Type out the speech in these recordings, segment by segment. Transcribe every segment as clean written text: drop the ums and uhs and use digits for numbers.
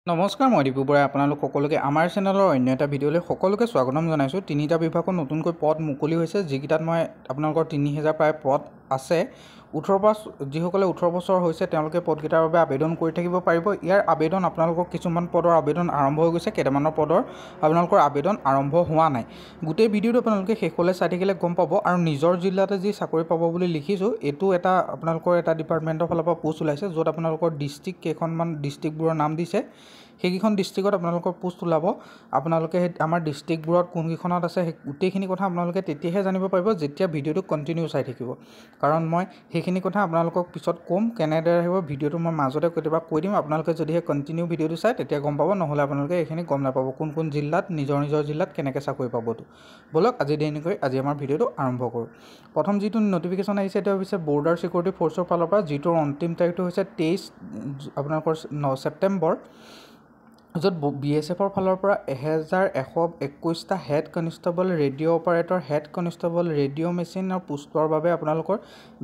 নমস্কাৰ মই দীপু বৰাই আপোনালোক সকলোকে আমাৰ চেনেলৰ অন্য এটা ভিডিঅ'লৈ সকলোকে স্বাগতম জনাইছোঁ। তিনিটা বিভাগত নতুনকৈ পদ মুকলি হৈছে, যিকেইটাত মই আপোনালোকৰ 3000 প্ৰায় পদ আছে। 18+ যিসকলে 18 বছৰ হৈছে তেওঁলোকে পদকেইটাৰ বাবে আবেদন কৰি থাকিব পাৰিব। ইয়াৰ আবেদন আপোনালোকৰ কিছুমান পদৰ আবেদন আৰম্ভ হৈ গৈছে, কেইটামানৰ পদৰ আপোনালোকৰ আবেদন আৰম্ভ হোৱা নাই। গোটেই ভিডিঅ'টো আপোনালোকে শেষলৈ চাই থাকিলে গম পাব। আৰু নিজৰ জিলাতে যি চাকৰি পাব বুলি লিখিছোঁ, এইটো এটা আপোনালোকৰ এটা ডিপাৰ্টমেণ্টৰ ফালৰ পৰা পোষ্ট ওলাইছে, য'ত আপোনালোকৰ ডিষ্ট্ৰিক্ট কেইখনমান ডিষ্ট্ৰিক্টবোৰৰ নাম দিছে। সেইকেইখন ডিষ্ট্ৰিক্টত আপোনালোকৰ পোষ্ট ওলাব। আপোনালোকে আমাৰ ডিষ্ট্ৰিক্টবোৰত কোনকেইখনত আছে সেই গোটেইখিনি কথা আপোনালোকে তেতিয়াহে জানিব পাৰিব যেতিয়া ভিডিঅ'টো কণ্টিনিউ চাই থাকিব। কাৰণ মই সেইখিনি কথা আপোনালোকক পিছত ক'ম, কেনেদৰে আহিব ভিডিঅ'টো মই মাজতে কেতিয়াবা কৈ দিম। আপোনালোকে যদিহে কণ্টিনিউ ভিডিঅ'টো চাই তেতিয়া গম পাব, নহ'লে আপোনালোকে এইখিনি গম নাপাব কোন কোন জিলাত নিজৰ জিলাত কেনেকৈ চাকৰি পাবতো। ব'লক আজি দেৰি নকৰি আজি আমাৰ ভিডিঅ'টো আৰম্ভ কৰোঁ। প্ৰথম যিটো নটিফিকেশ্যন আহিছে সেইটো হৈছে বৰ্ডাৰ ছিকিউৰিটি ফ'ৰ্চৰ ফালৰ পৰা, যিটোৰ অন্তিম তাৰিখটো হৈছে 23 আপোনালোকৰ ছেপ্টেম্বৰ, য'ত BSFৰ ফালৰ পৰা 1121টা head constable radio' operator, head constable radio' মেচিনৰ পোষ্টৰ বাবে আপোনালোকৰ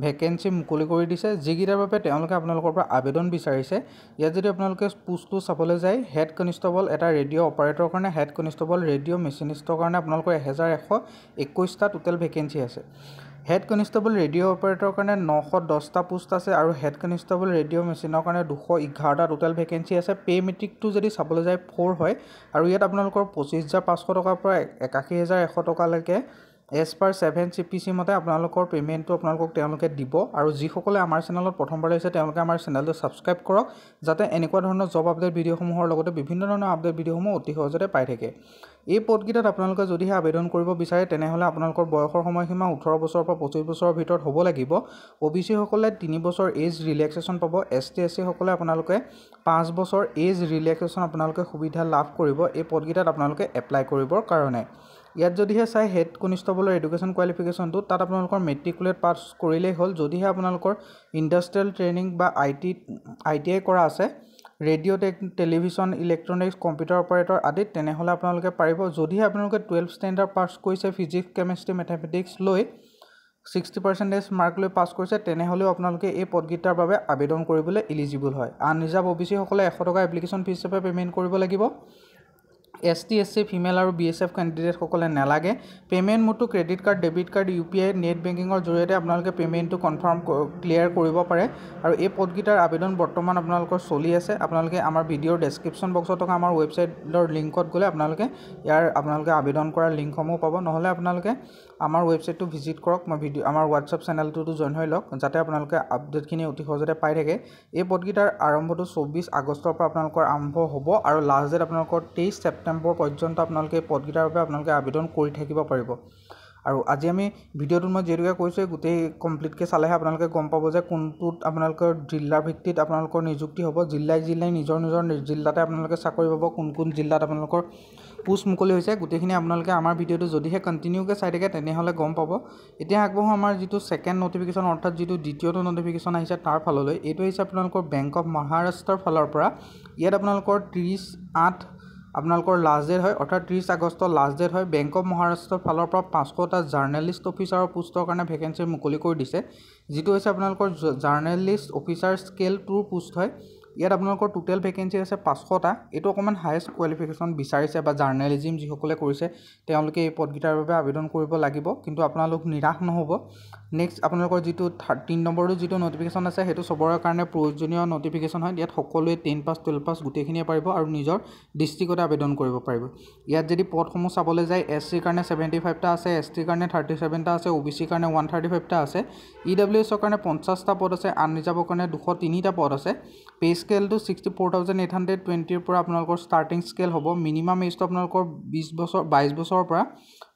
ভেকেঞ্চি মুকলি কৰি দিছে, যিকেইটাৰ বাবে তেওঁলোকে আপোনালোকৰ পৰা আবেদন বিচাৰিছে। ইয়াত যদি আপোনালোকে পোষ্টটো চাবলৈ যায়, হেড কনষ্টেবল এটা ৰেডিঅ' অপাৰেটৰৰ কাৰণে, হেড কনষ্টেবল ৰেডিঅ' মেচিনিষ্টৰ কাৰণে আপোনালোকৰ 1121টা টোটেল ভেকেঞ্চি আছে। হেড কনষ্টেবল ৰেডিঅ' অপাৰেটৰৰ কাৰণে 910টা পোষ্ট আছে, আৰু হেড কনষ্টেবল ৰেডিঅ' মেচিনৰ কাৰণে 211টা টোটেল ভেকেঞ্চি আছে। পে' মেট্ৰিকটো যদি চাবলৈ যায় 4 হয়, আৰু ইয়াত আপোনালোকৰ 25,500 টকাৰ পৰা 81,100 টকালৈকে এজ পাৰ 7 CPC মতে আপোনালোকৰ পে'মেণ্টটো আপোনালোকক তেওঁলোকে দিব। আৰু যিসকলে আমাৰ চেনেলত প্ৰথমবাৰ আহিছে তেওঁলোকে আমাৰ চেনেলটো ছাবস্ক্ৰাইব কৰক, যাতে এনেকুৱা ধৰণৰ জব আপডেট ভিডিঅ'সমূহৰ লগতে বিভিন্ন ধৰণৰ আপডেট ভিডিঅ'সমূহ অতি সহজতে পাই থাকে। এই পদকেইটাত আপোনালোকে যদিহে আবেদন কৰিব বিচাৰে তেনেহ'লে আপোনালোকৰ বয়সৰ সময়সীমা 18 বছৰৰ পৰা 25 বছৰৰ ভিতৰত হ'ব লাগিব। OBC সকলে 3 বছৰ এজ ৰিলেক্সেশ্যন পাব। ST SC সকলে আপোনালোকে 5 বছৰ এজ ৰিলেক্সেশ্যন আপোনালোকে সুবিধা লাভ কৰিব এই পদকেইটাত আপোনালোকে এপ্লাই কৰিবৰ কাৰণে। ইয়াত যদিহে চাই হেড কনষ্টেবলৰ এডুকেশ্যন কোৱালিফিকেশ্যনটো, তাত আপোনালোকৰ মেট্ৰিকুলেট পাছ কৰিলেই হ'ল। যদিহে আপোনালোকৰ ইণ্ডাষ্ট্ৰিয়েল ট্ৰেইনিং বা ITI কৰা আছে, radio' television, electronics, computer operator আদিত, তেনেহ'লে আপোনালোকে পাৰিব। যদিহে আপোনালোকে 12 ষ্টেণ্ডাৰ্ড পাছ কৰিছে, ফিজিক্স, কেমেষ্ট্ৰি, মেথমেটিক্স লৈ 60% মাৰ্ক লৈ পাছ কৰিছে, তেনেহ'লেও আপোনালোকে এই পদকেইটাৰ বাবে আবেদন কৰিবলৈ এলিজিবল হয়। আনৰিজাৰ্ভ OBC সকলে 100 টকা এপ্লিকেশ্যন ফিজ হিচাপে পে'মেণ্ট কৰিব লাগিব। ST SC ফিমেল আৰু BSF কেণ্ডিডেটসকলে নালাগে। পে'মেণ্ট মোডটো credit card, debit card, UPI, net বেংকিঙৰ জৰিয়তে আপোনালোকে পে'মেণ্টটো ক্লিয়াৰ কৰিব পাৰে। আৰু এই পদকেইটাৰ আবেদন বৰ্তমান আপোনালোকৰ চলি আছে। আপোনালোকে আমাৰ ভিডিঅ'ৰ ডেছক্ৰিপশ্যন বক্সত থকা আমাৰ ৱেবছাইটৰ লিংকত গ'লে আপোনালোকে আবেদন কৰাৰ লিংকসমূহ পাব। নহ'লে আপোনালোকে আমাৰ ৱেবছাইটটো ভিজিট কৰক, আমাৰ হোৱাটছআপ চেনেলটোতো জইন হৈ লওক, যাতে আপোনালোকে আপডেটখিনি অতি সহজতে পাই থাকে। এই পদকেইটাৰ আৰম্ভটো 24 আগষ্টৰ পৰা আপোনালোকৰ আৰম্ভ হ'ব, আৰু লাষ্ট ডেট আপোনালোকৰ 23 ছেপ্টেম্বৰ পৰ্যন্ত আপোনালোকে এই পদকেইটাৰ বাবে আপোনালোকে আবেদন কৰি থাকিব পাৰিব। আৰু আজি আমি ভিডিঅ'টোত মই যিহেতুকে কৈছোঁ, গোটেই কমপ্লিটকৈ চালেহে আপোনালোকে গম পাব যে কোনটোত আপোনালোকৰ জিলাৰ ভিত্তিত আপোনালোকৰ নিযুক্তি হ'ব। জিলাই নিজৰ জিলাতে আপোনালোকে চাকৰি পাব, কোন জিলাত আপোনালোকৰ পোষ্ট মুকলি হৈছে, গোটেইখিনি আপোনালোকে আমাৰ ভিডিঅ'টো যদিহে কণ্টিনিউকৈ চাই থাকে তেনেহ'লে গম পাব। এতিয়া আগবঢ়ো আমাৰ যিটো ছেকেণ্ড নটিফিকেশ্যন, অৰ্থাৎ যিটো দ্বিতীয়টো নটিফিকেশ্যন আহিছে তাৰ ফাললৈ। এইটো আহিছে আপোনালোকৰ বেংক অফ মহাৰাষ্ট্ৰৰ ফালৰ পৰা। ইয়াত আপোনালোকৰ 30/8 আপোনালোকৰ লাষ্ট ডেট হয়, অৰ্থাৎ 30 আগষ্ট লাষ্ট ডেট হয়। বেংক অফ মহাৰাষ্ট্ৰৰ ফালৰ পৰা 500টা জাৰ্নেলিষ্ট অফিচাৰৰ পোষ্টৰ কাৰণে ভেকেঞ্চি মুকলি কৰি দিছে, যিটো হৈছে আপোনালোকৰ জাৰ্নেলিষ্ট অফিচাৰ স্কেল 2 পোষ্ট হয়। ইয়াত আপোনালোকৰ টোটেল ভেকেঞ্চি আছে 500টা। এইটো অকণমান হায়েষ্ট কোৱালিফিকেশ্যন বিচাৰিছে, বা জাৰ্নেলিজিম যিসকলে কৰিছে তেওঁলোকে এই পদকেইটাৰ বাবে আবেদন কৰিব লাগিব, কিন্তু আপোনালোক নিৰাশ নহ'ব। নেক্সট আপোনালোকৰ যিটো 3 নম্বৰটো যিটো নটিফিকেশ্যন আছে, সেইটো চবৰে কাৰণে প্ৰয়োজনীয় নটিফিকেশ্যন হয়। ইয়াত সকলোৱে 10 পাছ 12 পাছ গোটেইখিনিয়ে পাৰিব, আৰু নিজৰ ডিষ্ট্ৰিক্টতে আবেদন কৰিব পাৰিব। ইয়াত যদি পদসমূহ চাবলৈ যায়, SCৰ কাৰণে 75টা আছে, STৰ কাৰণে 37টা আছে, OBCৰ কাৰণে 135টা আছে, EWSৰ কাৰণে 50টা পদ আছে, আনৰিজাৰ্ভৰ কাৰণে 203টা পদ আছে। পে' স্কেলটো 64,820ৰ পৰা আপোনালোকৰ ষ্টাৰ্টিং স্কেল হ'ব। মিনিমাম এজটো আপোনালোকৰ 22 বছৰৰ পৰা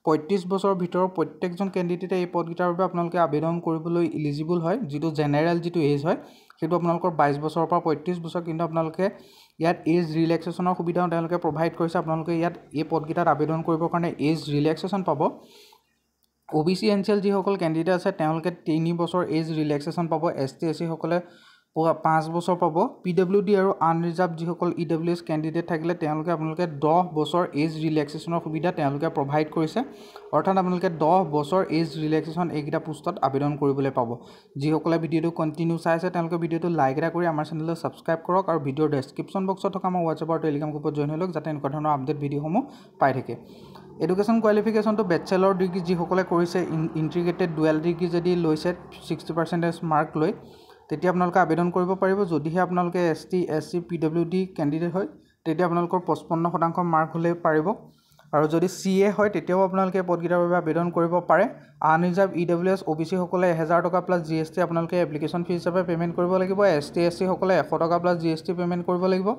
35 বছৰৰ ভিতৰত প্ৰত্যেকজন কেণ্ডিডেটে এই পদকেইটাৰ বাবে আপোনালোকে আবেদন কৰিবলৈ এলিজিবল হয়। যিটো জেনেৰেল যিটো এজ হয় সেইটো আপোনালোকৰ 22 বছৰৰ পৰা 35 বছৰ, কিন্তু আপোনালোকে ইয়াত এজ ৰিলেক্সেশ্যনৰ সুবিধাও তেওঁলোকে প্ৰভাইড কৰিছে। আপোনালোকে ইয়াত এই পদকেইটাত আবেদন কৰিবৰ কাৰণে এজ ৰিলেক্সেশ্যন পাব। OBC NCL যিসকল কেণ্ডিডেট আছে তেওঁলোকে 3 বছৰ এজ ৰিলেক্সেশ্যন পাব। ST SC সকলে 5 বছৰ পাব। PWD আৰু আনৰিজাৰ্ভ যিসকল EWS কেণ্ডিডেট থাকিলে তেওঁলোকে আপোনালোকে 10 বছৰ এজ ৰিলেক্সেশ্যনৰ সুবিধা তেওঁলোকে প্ৰভাইড কৰিছে। অৰ্থাৎ আপোনালোকে 10 বছৰ এজ ৰিলেক্সেশ্যন এইকেইটা পোষ্টত আবেদন কৰিবলৈ পাব। যিসকলে ভিডিঅ'টো কণ্টিনিউ চাই আছে তেওঁলোকে ভিডিঅ'টো লাইক এটা কৰি আমাৰ চেনেলটো ছাবস্ক্ৰাইব কৰক আৰু ভিডিঅ'ৰ ডেছক্ৰিপশ্যন বক্সত থকা আমাৰ হোৱাটছআপ আৰু টেলিগ্ৰাম গ্ৰুপত জইন হৈ লওক যাতে এনেকুৱা ধৰণৰ আপডেট ভিডিঅ'সমূহ পাই থাকে। এডুকেশ্যন কোৱালিফিকেশ্যনটো বেচেলৰ ডিগ্ৰী যিসকলে কৰিছে ইণ্টিগ্ৰেটেড ডুৱেল ডিগ্ৰী যদি লৈছে 60% মাৰ্ক লৈ তেতিয়া আপোনালোকে আবেদন কৰিব পাৰিব। যদিহে আপোনালোকে ST SC PWD কেণ্ডিডেট হয় তেতিয়া আপোনালোকৰ 55% মাৰ্ক হ'লে পাৰিব। আৰু যদি CA হয় তেতিয়াও আপোনালোকে পদকেইটাৰ বাবে আবেদন কৰিব পাৰে। আনৰিজাৰ্ভ EWS OBC সকলে 1000 টকা প্লাছ GST আপোনালোকে এপ্লিকেশ্যন ফিজ হিচাপে পে'মেণ্ট কৰিব লাগিব। ST SC সকলে 100 টকা প্লাছ GST পে'মেণ্ট কৰিব লাগিব।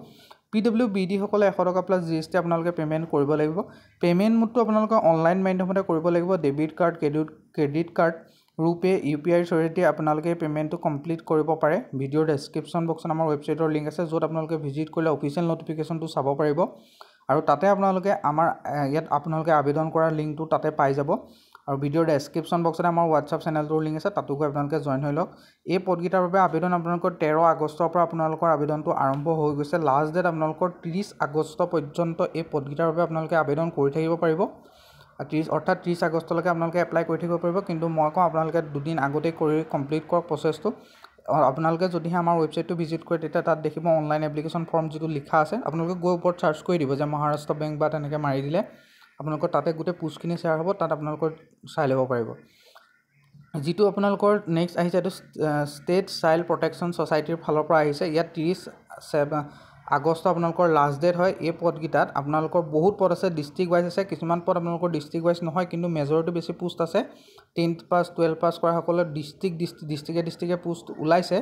PWBD সকলে 100 টকা প্লাছ GST আপোনালোকে পে'মেণ্ট কৰিব লাগিব। পে'মেণ্ট মোডটো আপোনালোকে অনলাইন মাধ্যমতে কৰিব লাগিব। ডেবিট কাৰ্ড, ক্ৰেডিট কাৰ্ড, ৰুপে, UPIৰ জৰিয়তে আপোনালোকে পে'মেণ্টটো কমপ্লিট কৰিব পাৰে। ভিডিঅ'ৰ ডেছক্ৰিপশ্যন বক্সত আমাৰ ৱেবছাইটৰ লিংক আছে য'ত আপোনালোকে ভিজিট কৰিলে অফিচিয়েল ন'টিফিকেশ্যনটো চাব পাৰিব আৰু তাতে আপোনালোকে আমাৰ ইয়াত আপোনালোকে আবেদন কৰাৰ লিংকটো তাতে পাই যাব। আৰু ভিডিঅ'ৰ ডেছক্ৰিপশ্যন বক্সত আমাৰ হোৱাটছআপ চেনেলটোৰ লিংক আছে তাতো গৈ আপোনালোকে জইন হৈ লওক। এই পদকেইটাৰ বাবে আবেদন আপোনালোকৰ 13 আগষ্টৰ পৰা আপোনালোকৰ আবেদনটো আৰম্ভ হৈ গৈছে। লাষ্ট ডেট আপোনালোকৰ 30 আগষ্ট পৰ্যন্ত এই পদকেইটাৰ বাবে আপোনালোকে আবেদন কৰি থাকিব পাৰিব। অৰ্থাৎ 30 আগষ্টলৈকে আপোনালোকে এপ্লাই কৰি থাকিব পাৰিব। কিন্তু মই কওঁ আপোনালোকে দুদিন আগতেই কৰি কমপ্লিট কৰক প্ৰচেছটো। আপোনালোকে যদিহে আমাৰ ৱেবছাইটটো ভিজিট কৰে তেতিয়া তাত দেখিব অনলাইন এপ্লিকেশ্যন ফৰ্ম যিটো লিখা আছে। আপোনালোকে গৈ ওপৰত চাৰ্চ কৰি দিব যে মহাৰাষ্ট্ৰ বেংক বা তেনেকৈ মাৰি দিলে আপোনালোকৰ তাতে গোটেই পোষ্টখিনি শ্বেয়াৰ হ'ব। তাত আপোনালোকৰ চাই ল'ব পাৰিব। যিটো আপোনালোকৰ নেক্সট আহিছে এইটো ষ্টেট চাইল্ড প্ৰটেকশ্যন ছ'চাইটিৰ ফালৰ পৰা আহিছে। ইয়াত 30 আগষ্ট আপোনালোকৰ লাষ্ট ডেট হয়। এই পদকেইটাত আপোনালোকৰ বহুত পদ আছে, ডিষ্ট্ৰিক্ট ৱাইজ আছে। কিছুমান পদ আপোনালোকৰ ডিষ্ট্ৰিক্ট ৱাইজ নহয় কিন্তু মেজৰিটি বেছি পোষ্ট আছে। 10th পাছ 12 পাছ কৰাসকলে ডিষ্ট্ৰিক্টে পোষ্ট ওলাইছে।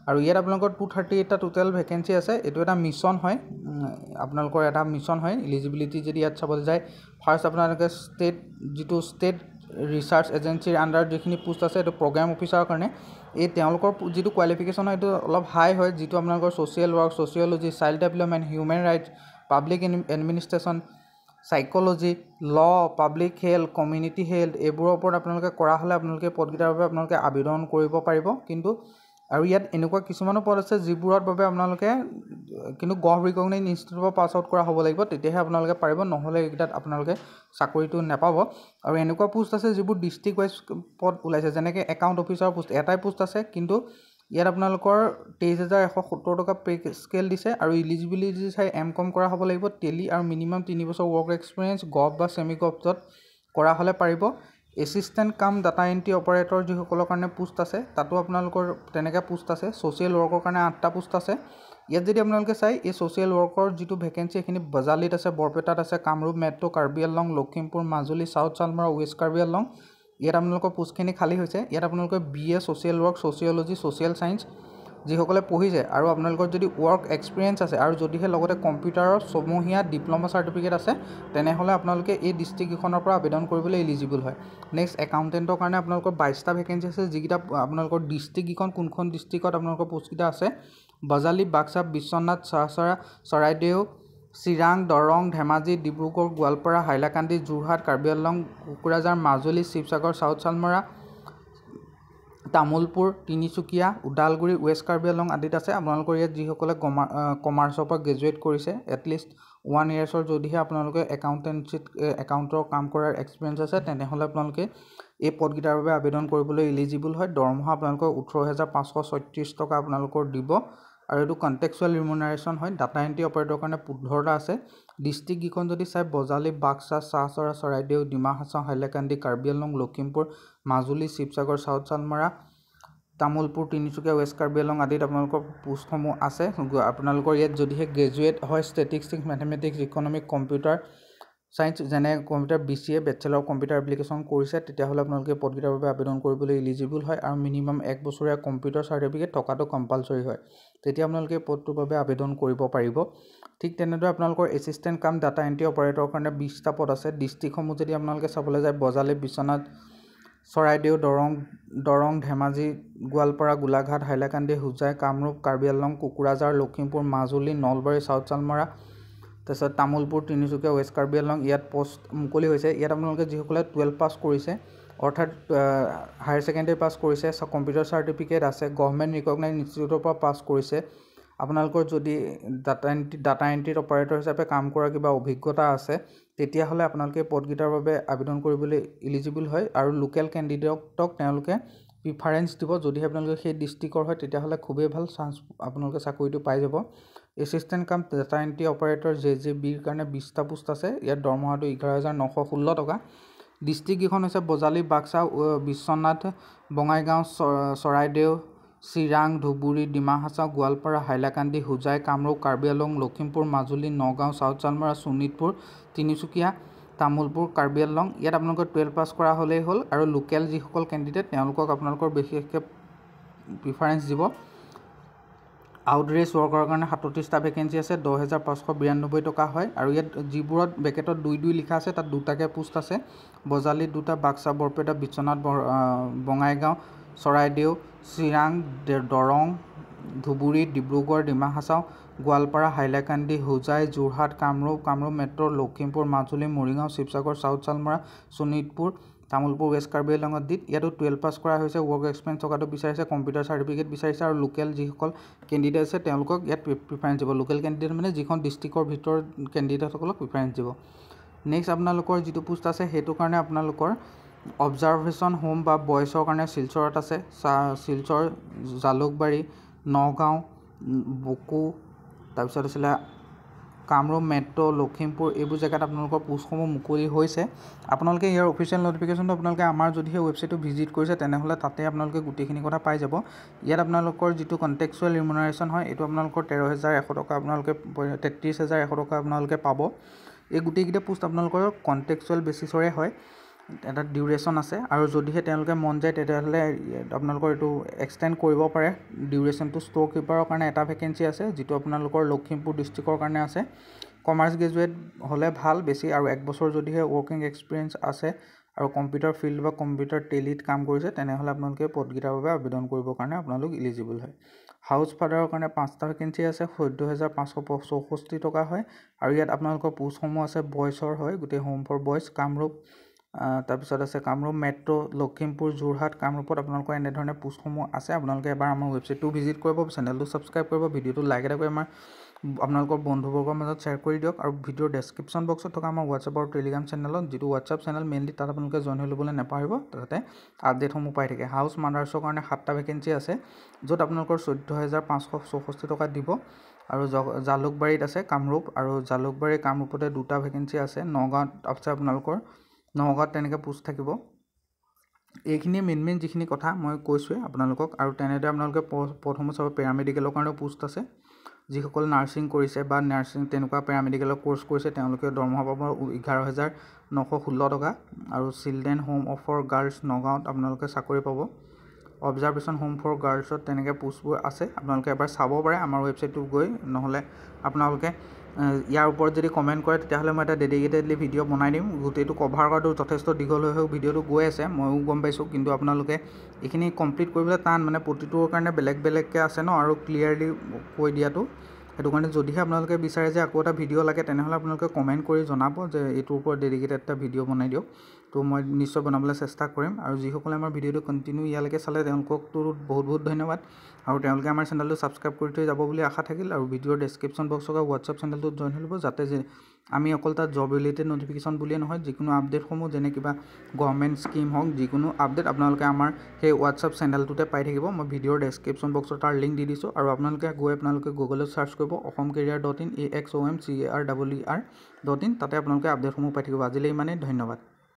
আৰু ইয়াত আপোনালোকৰ 238টা টোটেল ভেকেঞ্চি আছে। এইটো এটা মিছন হয়, আপোনালোকৰ এটা মিছন হয়। এলিজিবিলিটি যদি ইয়াত চাবলৈ যায় ফাৰ্ষ্ট আপোনালোকে ষ্টেট ৰিচাৰ্চ এজেঞ্চিৰ আণ্ডাৰত যিখিনি পোষ্ট আছে এইটো প্ৰগ্ৰাম অফিচাৰৰ কাৰণে। এই তেওঁলোকৰ যিটো কোৱালিফিকেশ্যন হয় এইটো অলপ হাই হয়। যিটো আপোনালোকৰ social work, sociology, child development, human rights, public administration, psychology, ল', পাব্লিক হেল্থ, কমিউনিটি হেল্থ এইবোৰৰ ওপৰত আপোনালোকে কৰা হ'লে আপোনালোকে পদকেইটাৰ বাবে আপোনালোকে আবেদন কৰিব পাৰিব। কিন্তু আৰু ইয়াত এনেকুৱা কিছুমানো পদ আছে যিবোৰৰ বাবে আপোনালোকে কিন্তু গভ ৰিকগনাইজ ইনষ্টিটিউটৰ পৰা পাছ আউট কৰা হ'ব লাগিব, তেতিয়াহে আপোনালোকে পাৰিব, নহ'লে এইকেইটাত আপোনালোকে চাকৰিটো নাপাব। আৰু এনেকুৱা পোষ্ট আছে যিবোৰ ডিষ্ট্ৰিক্ট ৱাইজ পদ ওলাইছে, যেনেকৈ একাউণ্ট অফিচাৰৰ পোষ্ট এটাই পোষ্ট আছে কিন্তু ইয়াত আপোনালোকৰ 23,170 টকা পে স্কেল দিছে। আৰু ইলিজিবিলিটি চাই MCOM কৰা হ'ব লাগিব, টেলি আৰু মিনিমাম 3 বছৰ ৱৰ্ক এক্সপিৰিয়েঞ্চ গভ বা ছেমি গভত কৰা হ'লে পাৰিব। এছিষ্টেণ্ট কাম ডাটা এণ্ট্ৰি অপাৰেটৰ যিসকলৰ কাৰণে পোষ্ট আছে তাতো আপোনালোকৰ তেনেকৈ পোষ্ট আছে। ছ'চিয়েল ৱৰ্কৰ কাৰণে 8টা পোষ্ট আছে। ইয়াত যদি আপোনালোকে চাই এই ছ'চিয়েল ৱৰ্কৰ যিটো ভেকেঞ্চি এইখিনি বজালিত আছে, বৰপেটাত আছে, Kamrup metro', Karbi Anglong, Lakhimpur, Majuli, south Salmara, west Karbi Anglong ইয়াত আপোনালোকৰ পোষ্টখিনি খালী হৈছে। ইয়াত আপোনালোকে BA social work, sociology, social science যিসকলে পঢ়িছে আৰু আপোনালোকৰ যদি ৱৰ্ক এক্সপিৰিয়েঞ্চ আছে আৰু যদিহে লগতে কম্পিউটাৰৰ ছমহীয়া ডিপ্ল'মা চাৰ্টিফিকেট আছে তেনেহ'লে আপোনালোকে এই ডিষ্ট্ৰিক্টকেইখনৰ পৰা আবেদন কৰিবলৈ এলিজিবল হয়। নেক্সট একাউণ্টেণ্টৰ কাৰণে আপোনালোকৰ 22টা ভেকেঞ্চি আছে, যিকেইটা আপোনালোকৰ ডিষ্ট্ৰিক্টকেইখন কোনখন ডিষ্ট্ৰিক্টত আপোনালোকৰ পোষ্টকেইটা আছে বজালি, বাক্সা, বিশ্বনাথ, চাহচৰা, চৰাইদেউ, চিৰাং, দৰং, ধেমাজি, ডিব্ৰুগড়, গোৱালপাৰা, হাইলাকান্দি, যোৰহাট, কাৰ্বি আংলং, কোকৰাঝাৰ, মাজুলী, শিৱসাগৰ, চাউথ চালমাৰা, তামুলপুৰ, তিনিচুকীয়া, ওদালগুৰি, ৱেষ্ট কাৰ্বি আংলং আদিত আছে। আপোনালোকৰ ইয়াত যিসকলে কমাৰ্চৰ পৰা গ্ৰেজুৱেট কৰিছে এটলিষ্ট 1 yearsৰ যদিহে আপোনালোকে একাউণ্টৰ কাম কৰাৰ এক্সপিৰিয়েঞ্চ আছে তেনেহ'লে আপোনালোকে এই পদকেইটাৰ বাবে আবেদন কৰিবলৈ এলিজিবল হয়। দৰমহা আপোনালোকৰ 18,536 টকা আপোনালোকৰ দিব আৰু এইটো কণ্টেক্সুৱেল ৰিমুনাৰেশ্যন হয়। ডাটা এণ্ট্ৰি অপাৰেটৰৰ কাৰণে 15টা আছে। ডিষ্ট্ৰিক্টকেইখন যদি চাই বজালি, বাক্সা, চাহচৰা, চৰাইদেউ, ডিমা হাছাও, হাইলাকান্দি, কাৰ্বি আংলং, লখিমপুৰ, মাজুলী, শিৱসাগৰ, চাউথ চালমাৰা, তামুলপুৰ, তিনিচুকীয়া, ৱেষ্ট কাৰ্বি আংলং আদিত আপোনালোকৰ পোষ্টসমূহ আছে। আপোনালোকৰ ইয়াত যদিহে গ্ৰেজুৱেট হয় statistics, mathematics, economics, computer science যেনে computer BCA bachelor computer application কৰিছে তেতিয়াহ'লে আপোনালোকে পদকেইটাৰ বাবে আবেদন কৰিবলৈ এলিজিবল হয়। আৰু মিনিমাম 1 বছৰীয়া কম্পিউটাৰ চাৰ্টিফিকেট থকাটো কম্পালচৰি হয়, তেতিয়া আপোনালোকে পদটোৰ বাবে আবেদন কৰিব পাৰিব। ঠিক তেনেদৰে আপোনালোকৰ এছিষ্টেণ্ট কাম ডাটা এণ্ট্ৰি অপাৰেটৰৰ কাৰণে 20টা পদ আছে। ডিষ্ট্ৰিক্টসমূহ যদি আপোনালোকে চাবলৈ যায় বজালি, বিশ্বনাথ, চৰাইদেউ, দৰং, ধেমাজি, গোৱালপাৰা, গোলাঘাট, হাইলাকান্দি, হোজাই, কামৰূপ, কাৰ্বি আংলং, কোকৰাঝাৰ, লখিমপুৰ, মাজুলী, নলবাৰী, চাউথ চালমাৰা, তাৰপিছত তামোলপুৰ তিনিচুকীয়া ৱেষ্ট কাৰ্বি আংলং ইয়াত পোষ্ট মুকলি হৈছে। ইয়াত আপোনালোকে যিসকলে 12 পাছ কৰিছে অৰ্থাৎ হায়াৰ ছেকেণ্ডেৰী পাছ কৰিছে, কম্পিউটাৰ চাৰ্টিফিকেট আছে, গভৰ্ণমেণ্ট ৰিকগনাইজ ইনষ্টিটিউটৰ পৰা পাছ কৰিছে, আপোনালোকৰ যদি ডাটা এণ্ট্ৰিত অপাৰেটৰ হিচাপে কাম কৰা কিবা অভিজ্ঞতা আছে, তেতিয়াহ'লে আপোনালোকে পদকেইটাৰ বাবে আবেদন কৰিবলৈ ইলিজিবল হয়। আৰু লোকেল কেণ্ডিডেটক তেওঁলোকে প্ৰিফাৰেঞ্চ দিব। যদিহে আপোনালোকে সেই ডিষ্ট্ৰিক্টৰ হয় তেতিয়াহ'লে খুবেই ভাল চান্স, আপোনালোকে চাকৰিটো পাই যাব। এছিষ্টেণ্ট কাম ডাটা এণ্ট্ৰি অপাৰেটৰ JJBৰ কাৰণে 20টা পোষ্ট আছে। ইয়াত দৰমহাটো 11,916 টকা। ডিষ্ট্ৰিক্টকেইখন হৈছে বজালী, বাক্সা, বিশ্বনাথ, বঙাইগাঁও, চৰাইদেউ, চিৰাং, ধুবুৰী, ডিমা হাছাও, গোৱালপাৰা, হাইলাকান্দি, হোজাই, কামৰূপ, কাৰ্বি আংলং, লখিমপুৰ, মাজুলী, নগাঁও, চাউথ চালমাৰা, শোণিতপুৰ, তিনিচুকীয়া, তামোলপুৰ, কাৰ্বি আংলং। ইয়াত আপোনালোকৰ 12 পাছ কৰা হ'লেই হ'ল। আৰু লোকেল যিসকল কেণ্ডিডেট তেওঁলোকক আপোনালোকৰ বিশেষকৈ প্ৰিফাৰেঞ্চ দিব। আউটৰেজ ৱৰ্কৰ কাৰণে 37টা ভেকেঞ্চি আছে, 10,592 টকা হয়। আৰু ইয়াত যিবোৰত বেকেটত 2-2 লিখা আছে তাত 2টাকৈ পোষ্ট আছে। বজালীত 2টা, Baksa, Barpeta, Biswanath, Bongaigaon, Charaideo, Chirang, Darrang, Dhubri, Dibrugarh, Dima Hasao, Goalpara, Hailakandi, Hojai, Jorhat, Kamrup metro', Lakhimpur, Majuli, Morigaon, Sivasagar, south Salmara, Sonitpur, Tamulpur, west Karbi আংলঙত দিত। ইয়াতো 12 পাছ কৰা হৈছে, ৱৰ্ক এক্সপিৰিয়েঞ্চ থকাটো বিচাৰিছে, কম্পিউটাৰ চাৰ্টিফিকেট বিচাৰিছে। আৰু লোকেল যিসকল কেণ্ডিডেট আছে তেওঁলোকক ইয়াত প্ৰিফাৰেঞ্চ দিব। লোকেল কেণ্ডিডেট মানে যিখন ডিষ্ট্ৰিক্টৰ ভিতৰৰ কেণ্ডিডেটসকলক প্ৰিফাৰেঞ্চ দিব। নেক্সট আপোনালোকৰ যিটো পোষ্ট আছে সেইটো কাৰণে আপোনালোকৰ অবজাৰভেশ্যন হোম বা বয়ছৰ কাৰণে শিলচৰত আছে। শিলচৰ, জালুকবাৰী, নগাঁও, বুকু, তাৰপিছত আছিলে কামৰূপ মেট্ৰ', লখিমপুৰ, এইবোৰ জেগাত আপোনালোকৰ পোষ্টসমূহ মুকলি হৈছে। আপোনালোকে ইয়াৰ অফিচিয়েল নটিফিকেশ্যনটো আপোনালোকে আমাৰ যদিহে ৱেবছাইটটো ভিজিট কৰিছে তেনেহ'লে তাতে আপোনালোকে গোটেইখিনি কথা পাই যাব। ইয়াত আপোনালোকৰ যিটো কণ্টেক্সুৱেল ৰিমুনাৰেশ্যন হয় এইটো আপোনালোকৰ 13,100 টকা, আপোনালোকে 33,100 টকা আপোনালোকে পাব। এই গোটেইকেইটা পোষ্ট আপোনালোকৰ কণ্টেক্সুৱেল বেচিছৰে হয়, এটা ডিউৰেশ্যন আছে। আৰু যদিহে তেওঁলোকে মন যায় তেতিয়াহ'লে আপোনালোকৰ এইটো এক্সটেণ্ড কৰিব পাৰে। ডিউৰেশ্যনটো ষ্ট'ৰ কিপাৰৰ কাৰণে এটা ভেকেঞ্চি আছে, যিটো আপোনালোকৰ লখিমপুৰ ডিষ্ট্ৰিক্টৰ কাৰণে আছে। কমাৰ্চ গ্ৰেজুৱেট হ'লে ভাল বেছি, আৰু 1 বছৰ যদিহে ৱৰ্কিং এক্সপিৰিয়েঞ্চ আছে আৰু কম্পিউটাৰ ফিল্ড বা কম্পিউটাৰ টেলিত কাম কৰিছে তেনেহ'লে আপোনালোকে পদকেইটাৰ বাবে আবেদন কৰিবৰ কাৰণে আপোনালোক ইলিজিবল হয়। হাউচ ফাদাৰৰ কাৰণে 5টা ভেকেঞ্চি আছে, 14,564 টকা হয়। আৰু ইয়াত আপোনালোকৰ পোষ্টসমূহ আছে বয়ছৰ হয়, গোটেই হোম ফৰ বয়ছ, কামৰূপ, তাৰপিছত আছে কামৰূপ মেট্ৰ', লখিমপুৰ, যোৰহাট, কামৰূপত আপোনালোকৰ এনেধৰণে পোষ্টসমূহ আছে। আপোনালোকে এবাৰ আমাৰ ৱেবছাইটটো ভিজিট কৰিব, চেনেলটো ছাবস্ক্ৰাইব কৰিব, ভিডিঅ'টো লাইক এটা কৰি আপোনালোকৰ বন্ধুবৰ্গৰ মাজত শ্বেয়াৰ কৰি দিয়ক। আৰু ভিডিঅ'ৰ ডেছক্ৰিপশ্যন বক্সত থকা আমাৰ হোৱাটছআপ আৰু টেলিগ্ৰাম চেনেলত, যিটো হোৱাটছআপ চেনেল মেইনলি, তাত আপোনালোকে জইন হৈ ল'বলৈ নাপাহৰিব, তাতে আপডেটসমূহ পাই থাকে। হাউচ মাদাৰ্ছৰ কাৰণে 7টা ভেকেঞ্চি আছে, য'ত আপোনালোকৰ 14,564 টকা দিব। আৰু জালুকবাৰীত আছে কামৰূপ, আৰু কামৰূপতে 2টা ভেকেঞ্চি আছে। নগাঁৱত আছে আপোনালোকৰ, নগাঁৱত তেনেকৈ পোষ্ট থাকিব। এইখিনিয়ে মেইন যিখিনি কথা মই কৈছোঁৱে আপোনালোকক। আৰু তেনেদৰে আপোনালোকে পদসমূহ চাব। পেৰামেডিকেলৰ কাৰণেও পোষ্ট আছে, যিসকল নাৰ্ছিং কৰিছে বা তেনেকুৱা পেৰামেডিকেলৰ কোৰ্চ কৰিছে তেওঁলোকে দৰমহা পাব 11,916 টকা। আৰু চিলড্ৰেন হোম ফৰ গাৰ্লছ নগাঁৱত আপোনালোকে চাকৰি পাব। অবজাৰভেশ্যন হোম ফৰ গাৰ্লছত তেনেকৈ পোষ্টবোৰ আছে, আপোনালোকে এবাৰ চাব পাৰে আমাৰ ৱেবছাইটটোত গৈ। নহ'লে আপোনালোকে ইয়াৰ ওপৰত যদি কমেণ্ট কৰে তেতিয়াহ'লে মই এটা ডেডিকেটেডলি ভিডিঅ' বনাই দিম। গোটেইটো কভাৰ কৰাটো যথেষ্ট দীঘল হৈ ভিডিঅ'টো গৈ আছে, ময়ো গম পাইছোঁ। কিন্তু আপোনালোকে এইখিনি কমপ্লিট কৰিবলৈ টান, মানে প্ৰতিটোৰ কাৰণে বেলেগকৈ আছে ন, আৰু ক্লিয়াৰলি কৈ দিয়াটো। সেইটো কাৰণে যদিহে আপোনালোকে বিচাৰে যে আকৌ এটা ভিডিঅ' লাগে তেনেহ'লে আপোনালোকে কমেণ্ট কৰি জনাব যে এইটোৰ ওপৰত ডেডিকেটেড এটা ভিডিঅ' বনাই দিয়ক, তো মই নিশ্চয় বনাবলৈ চেষ্টা কৰিম। আৰু যিসকলে আমাৰ ভিডিঅ'টো কণ্টিনিউ ইয়ালৈকে চালে তেওঁলোককতো বহুত ধন্যবাদ। আৰু তেওঁলোকে আমাৰ চেনেলটো ছাবস্ক্ৰাইব কৰি থৈ যাব বুলি আশা থাকিল। আৰু ভিডিঅ'ৰ ডেছক্ৰিপশ্যন বক্সত হোৱাটছআপ চেনেলটোত জইন হৈ ল'ব, যাতে আমি অকল তাত জব ৰিলেটেড নটিফিকেশ্যন বুলিয়ে নহয়, যিকোনো আপডেটসমূহ যেনে কিবা গভৰ্ণমেণ্ট স্কিম হওক, যিকোনো আপডেট আপোনালোকে আমাৰ সেই হোৱাটছআপ চেনেলটোতে পাই থাকিব। মই ভিডিঅ'ৰ ডেছক্ৰিপশ্যন বক্সত তাৰ লিংক দি দিছোঁ। আৰু আপোনালোকে গুগলত ছাৰ্চ কৰিব অসমকেৰিয়াৰ.in, AXOMCARER.in, তাতে আপোনালোকে আপডেটসমূহ পাই থাকিব। আজিলৈ ইমানেই, ধন্যবাদ।